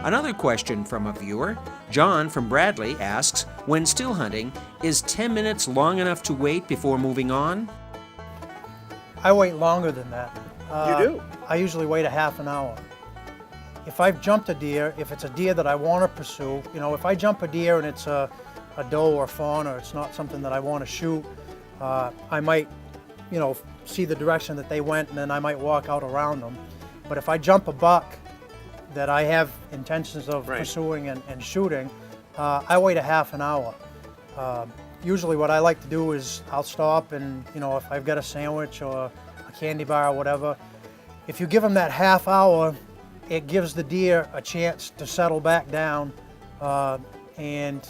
Another question from a viewer, John from Bradley, asks, when still hunting, is 10 minutes long enough to wait before moving on? I wait longer than that. You do? I usually wait a half an hour. If I've jumped a deer, if it's a deer that I want to pursue, if I jump a deer and it's a doe or fawn, or it's not something that I want to shoot, I might, see the direction that they went, and then I might walk out around them. But if I jump a buck that I have intentions of pursuing and shooting, I wait a half an hour. Usually what I like to do is I'll stop and, if I've got a sandwich or a candy bar or whatever, if you give them that half hour, it gives the deer a chance to settle back down, and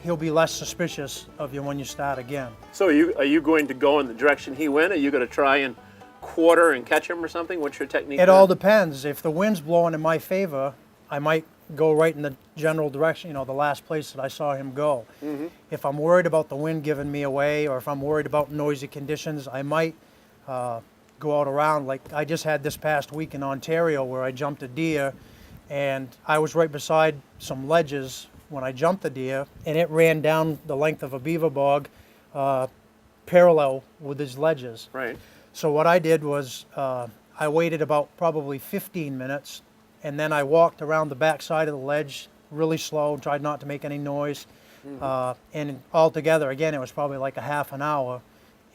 he'll be less suspicious of you when you start again. So are you going to go in the direction he went? Are you going to try and quarter and catch him or something? What's your technique? It all depends. If the wind's blowing in my favor, I might go right in the general direction, the last place that I saw him go. Mm-hmm. If I'm worried about the wind giving me away, or if I'm worried about noisy conditions, I might go out around. Like I just had this past week in Ontario where I jumped a deer, and I was right beside some ledges when I jumped the deer, and it ran down the length of a beaver bog parallel with his ledges. Right. So what I did was I waited about probably 15 minutes, and then I walked around the back side of the ledge really slow, tried not to make any noise. Mm-hmm. And altogether, again, it was probably like a half an hour.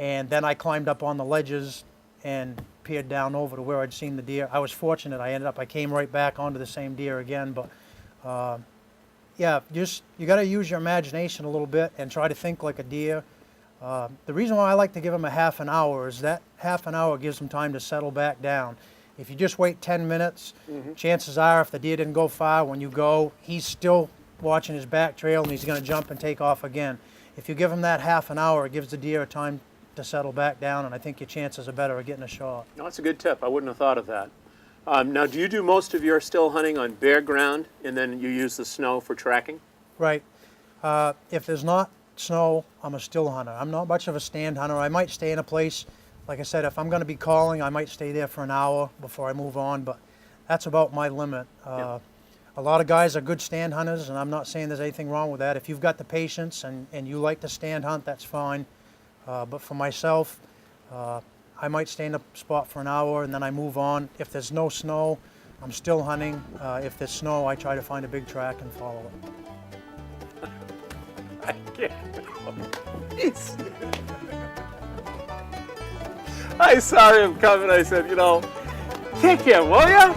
And then I climbed up on the ledges and peered down over to where I'd seen the deer. I was fortunate. I came right back onto the same deer again. But yeah, you got to use your imagination a little bit and try to think like a deer. The reason why I like to give them a half an hour is that half an hour gives them time to settle back down. If you just wait 10 minutes, mm-hmm. chances are if the deer didn't go far, when you go, he's still watching his back trail and he's going to jump and take off again. If you give him that half an hour, it gives the deer time to settle back down, and I think your chances are better of getting a shot. No, that's a good tip. I wouldn't have thought of that. Now, do you do most of your still hunting on bare ground, and then you use the snow for tracking? Right. If there's not snow, I'm a still hunter. I'm not much of a stand hunter. I might stay in a place, like I said, if I'm going to be calling, I might stay there for an hour before I move on, but that's about my limit. Yeah. A lot of guys are good stand hunters, and I'm not saying there's anything wrong with that. If you've got the patience and you like to stand hunt, that's fine. But for myself, I might stay in a spot for an hour and then I move on. If there's no snow, I'm still hunting. If there's snow, I try to find a big track and follow it. I can't. I saw him coming. I said, kick him, will ya?